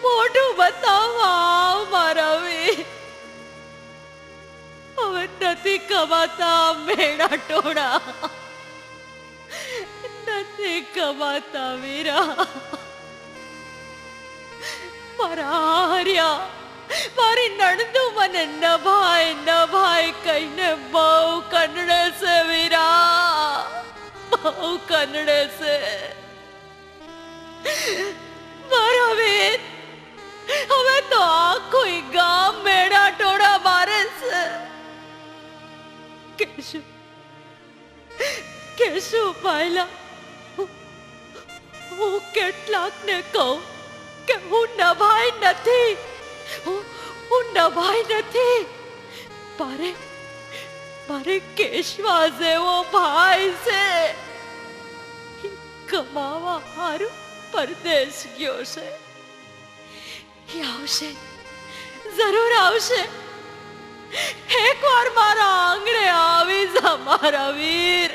મોઢું બતાવવા આવ મારા વીર. હવે નથી કમાતા મેળા ટોળા, નથી કમાતા વીરા. મારા હર્યા, મારી નણદુ મને નભાય કહીને બહુ કંડળે છે વીરા, બહુ કંડળે છે મારા વીર. હવે તો આખું ગામ મેળા ટોળા મારે છે. કેશું પાયલા, હું કેટલાક ને કહું કે હું નભાઈ નથી, હું નભાઈ નથી. મારે કેશવા જેવો ભાઈ છે, કમાવા હારું પરદેશ ગયો છે. એ આવશે, જરૂર આવશે. એક વાર મારા આંગણે આવી જા મારા વીર,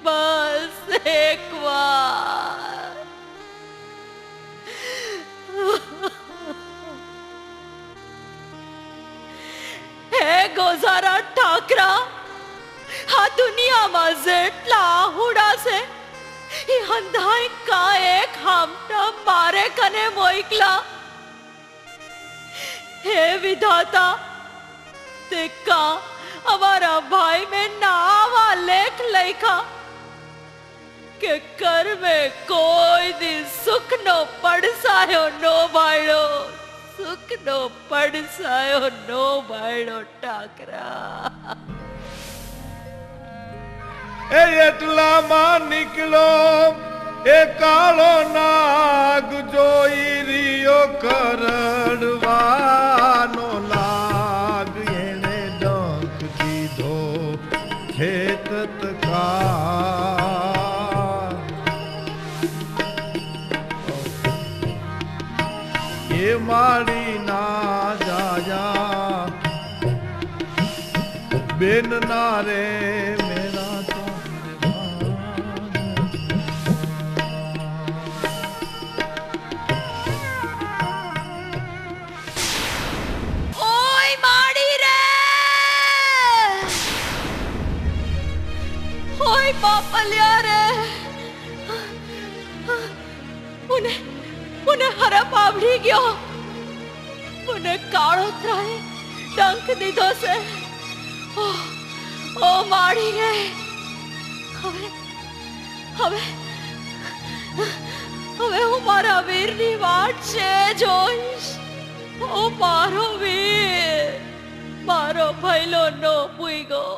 બસ એક વાર. હે ગોઝારા ઠાકરા, આ દુનિયામાં જેટલા આહુડા છે એ હંધાઈ કા એક હામટા મારે કને મોકલા. હે વિધાતા, તે કા અમારા ભાઈ મેં નાવા લેખ લખ્યા કે કર મેં કોઈ દી સુખ નો પડસાયો નો બાળ્યો, સુખ નો પડસાયો નો બાળ્યો. ઠાકરા એ એટલામાં નીકળ્યો એ કાળો નાગ, જોઈ રહ્યો કરડવાનો લાગ. એને ડંખ દીધો ખેત તકા, એ મારી ના જાયા બેન ના રે મેરા. બાપલિયા રે, મને હરપ આવડી ગયો, મને કાળોતરાએ ડંખ દીધો છે. ઓ માડી રે, હવે હવે હવે હું મારા વીરની વાટ છે જોઈશ. ઓ મારો વીર, મારો ભૈલો નો પૂગ્યો.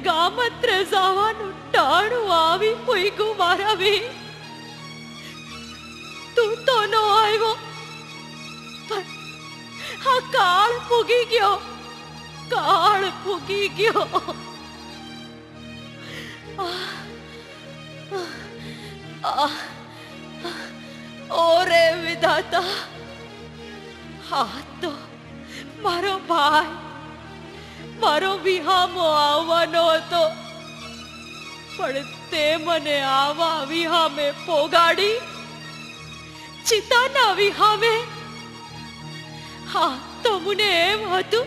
ગામત્રે જવાનું ટાણું આવી પૂગ્યું મારા વીર. તું તો ન આવ્યો, પણ આ કાળ પૂગી ગયો, કાળ પૂગી ગયો. ઓરે વિધાતા, હા તો મારો ભાઈ, મારો વિહામો આવવાનો હતો, પણ તે મને આવા વિહામે પોગાડી, ચિતાના વિહામે. હા, તો મને એમ હતું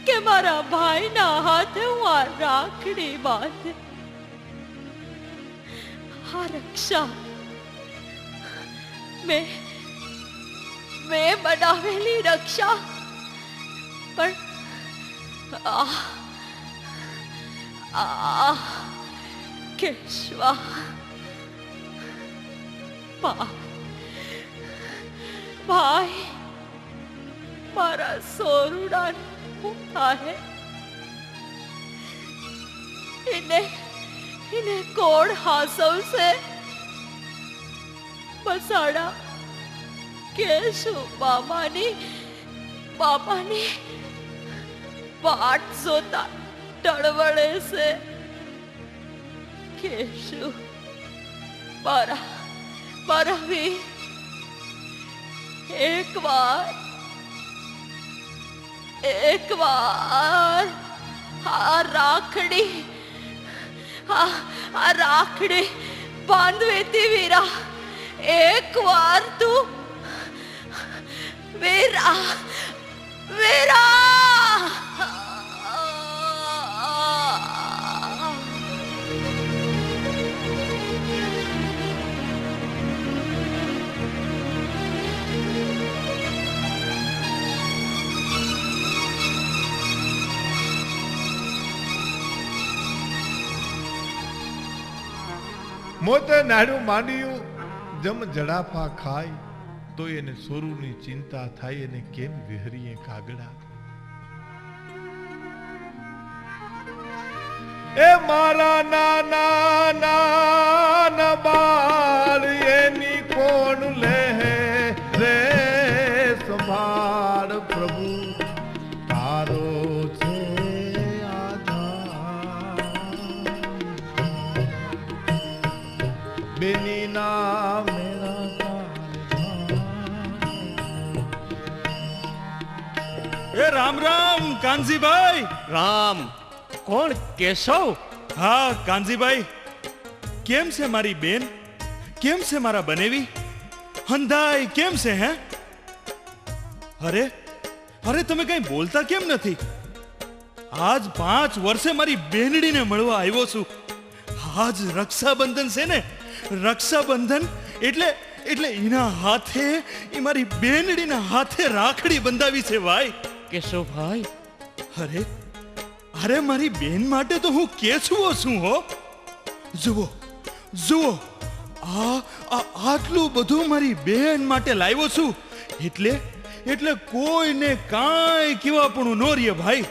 કે મારા ભાઈના હાથે હું આ રાખડી બાંધે. આ રક્ષા મેં બનાવેલી રક્ષા, પણ કેશવા ભાઈ, મારા સોરુડા શું થાય? એને કોણ હાસવશે? બસાડા કેશુ બાબાની વાટ જોતા ટળવળે છે. કેશુ મારા વીર, એકવાર આ રાખડી બાંધવેતી વીરા. એકવાર તું વીરા. મોતે નાડ્યું માંડ્યું જમ જડાફા ખાય, તો એને સોરુની ચિંતા થાય, એને કેમ વિહરીએ કાગડા. એ મારા નાના બાળ એની કોણ લે રે સંભાળ. પ્રભુ તારો છે બેની ના મેરા. એ રામ રામ કાનજીભાઈ. રામ. કોણ? કેશવ? હા કાનજીભાઈ, કેમ છે મારી બેન? કેમ છે મારા બનેવી? હંધાઈ કેમ છે? હે અરે અરે, તમે કઈ બોલતા કેમ નથી? આજ 5 વર્ષે મારી બેનડીને મળવા આવ્યો છું. આજ રક્ષાબંધન છે ને, રક્ષાબંધન એટલે એના હાથે, એ મારી બેનડીના હાથે રાખડી બંધાવી છે ભાઈ. કેશવભાઈ, અરે મારી બેન માટે તો હું કેશવો છું હો. જુઓ આટલું બધું મારી બેન માટે લાવ્યો છું, એટલે કોઈને કાંઈ કેવા પણ નો રે ભાઈ.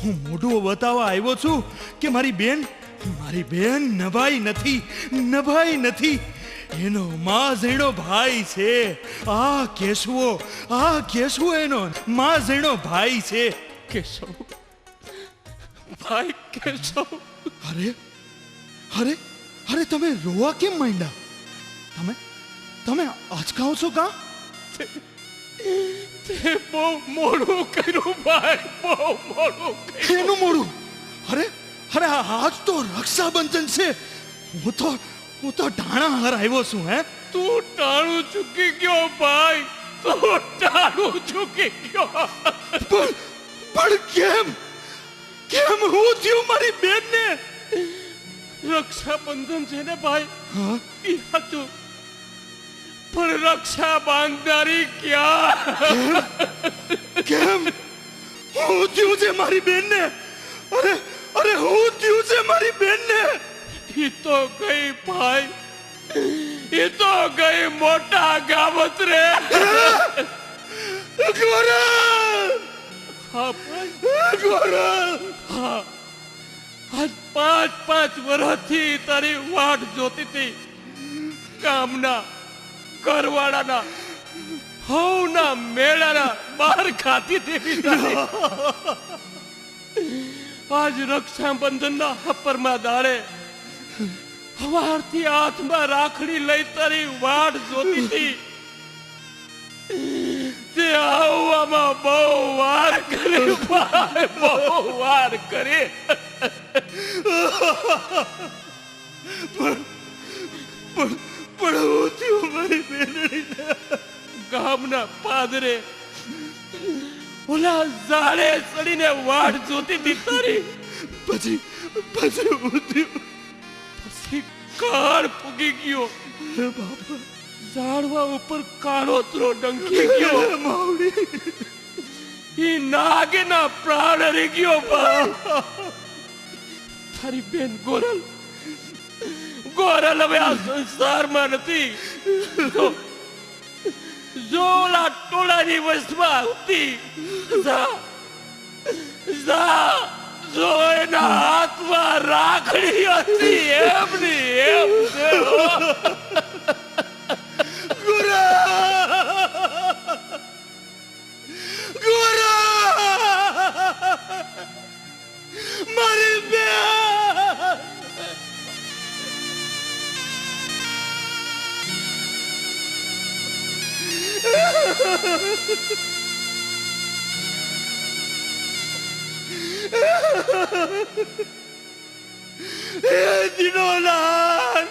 હું મોઢું બતાવવા આવ્યો છું કે મારી બેન નભાઈ નથી. એનો માં ઝીણો ભાઈ છે. આ કેશવો એનો માં ઝીણો ભાઈ છે. કેશવ ભાઈ, કેશવ. અરે તમે રોવા કેમ માંડ્યા? તમે આંચકાઓ છો કા? તે બહુ મોડું કર્યું ભાઈ, બહુ મોડું કર્યું. એનું મોડું? અરે આજ તો રક્ષાબંધન છે. હું તો ટાણા હાર આવ્યો છું. હે, તું ટાણું ચૂકી ગયો ભાઈ, તું ટાણું ચૂકી ગયો. પણ કેમ હું થયું મારી બેનને? રક્ષાબંધન છે ને ભાઈ, ઈ હતું, પણ રક્ષા બાંધનારી ક્યાં? કેમ હું થયું છે મારી બેનને? અરે હું થયું છે મારી બેનને? ઈ તો ગઈ ભાઈ, ઈ તો ગઈ મોટા ગાવતરે. હા આજ 5 વર્ષથી તારી વાટ જોતી હતી. ગામના ઘરવાળાના હવના મેળાના બહાર ખાતી હતી. આજ રક્ષાબંધનના હપરમાં દાડે સવારથી હાથમાં રાખડી લઈ તારી વાટ જોતી હતી. તે આવવામાં બહુ વાર કરી, બહુ વાર કરી. પણ હું થયું મારી બેનડીને? ગામના પાદરે ઓલા ઝાડે ચડીને વાટ જોતી હતી તારી. પછી હું થયું? પછી કાળ ફૂગી ગયો. બાપા ઝાડવા ઉપર કાળોતરો ડંકી ગયો. માવડી ઈ નાગેના પ્રાણ હરી ગયો. બા તારી બેન ગોરલ હવે આ સંસારમાં નથી. જો ઓલા ટોળાની વસમાં હતી. જો એના હાથમાં રાખડી હતી એમની એમ છે. મારી બેન દિનોલાલ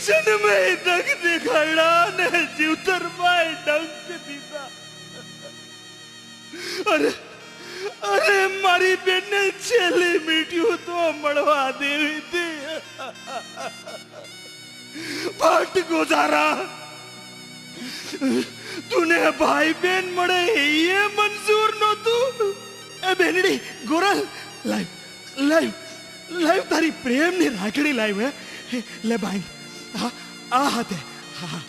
જન્મે ડંક દેખાડ્યા ને જીવતરમાં ડંક દીધા. અરે મારી બેનને છેલ્લી મીઠ્યું તો મળવા દેવી હતી. ફટ ગુજારા તુને ભાઈ બેન મળે એ મંજૂર નહોતું. એ બેનડી ગોરલ લાઈવ તારી પ્રેમની રાખડી લાઈવ હે લે બાંધ. આ હાથે હા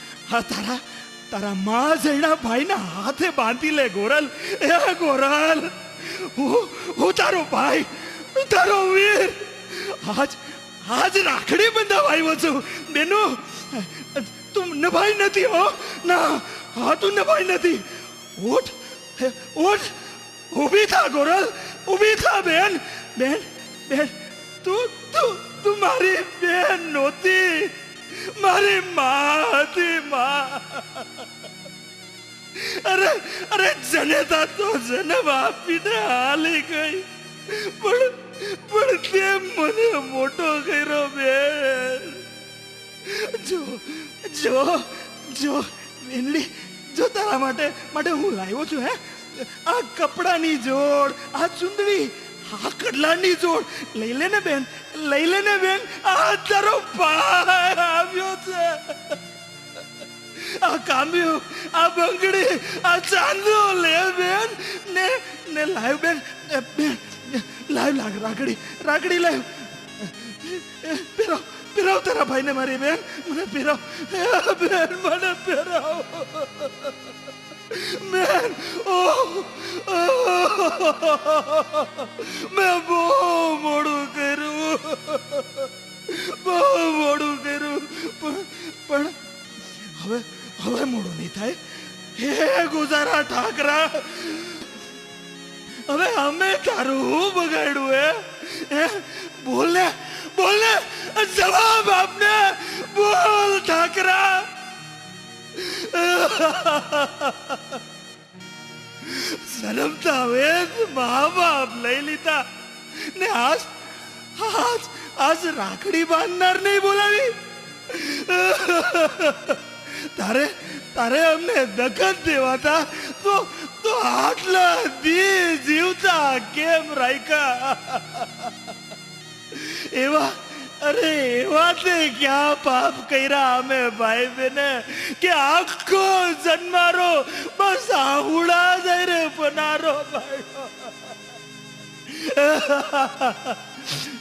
તારા માં જઈના ભાઈના હાથે બાંધી લે ગોરલ. એ ગોરલ હું તારો ભાઈ તારો વીર આજ રાખડી બંધાવા આવ્યો છું. બેનો તું નભાઈ નથી હો ના. હા તું નભાઈ નથી. ઉઠ ઊભી થા ગોરલ ઊભી થા બેન. તું મારી બેન નહોતી મારી માં હતી. માં અરે જનેતા તો જન્મ આપીને હાલી ગઈ પણ તે મને મોટો કર્યો બેન. જો બેનડી જો તારા માટે હું લાવ્યો છું. હે આ કપડાની જોડ આ ચુંદડી આ કડલાની જોડ લઈ લે ને બેન. આ તારો ભાઈ આવ્યો છે. આ કામ્યું આ બંગડી આ ચાંદો લે બેન ને લાવ બેન. લાવ રાખડી લાવ. પહેરાવ તારા ભાઈને મારી બેન. મને પહેરાવ બેન મને પહેરાવ બેન. મેં બહુ મોડું કર્યું પણ હવે મોડું નહીં થાય. હે ગુજારા ઠાકરા હવે અમે તારું બગાડ્યું. હે બોલ જવાબ આપને. બોલ ઠાકરા. જન્મતા હવે મા બાપ લઈ લીધા ને આજ રાખડી બાંધનાર નહીં બોલાવી. તારે અમને દખત દેવાતા તો આટલા દી જીવતા કેમ રાખ્યા? એવા તે ક્યાં પાપ કર્યા અમે ભાઈ બેને કે આખો જન્મારો બસ આહુડા જાય રે પનારો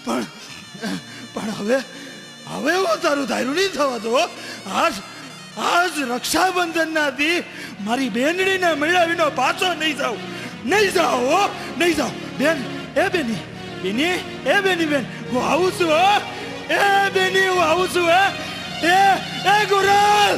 પણ હવે હું તારું ધાર્યું નહીં થવા દો. આજ રક્ષાબંધન ના દી મારી બેનડીને મેળવીને પાછો નહીં જાઉં બેન. એ બેની બેન હું આવું છું. એ બેની હું આવું છું. એ ગોરલ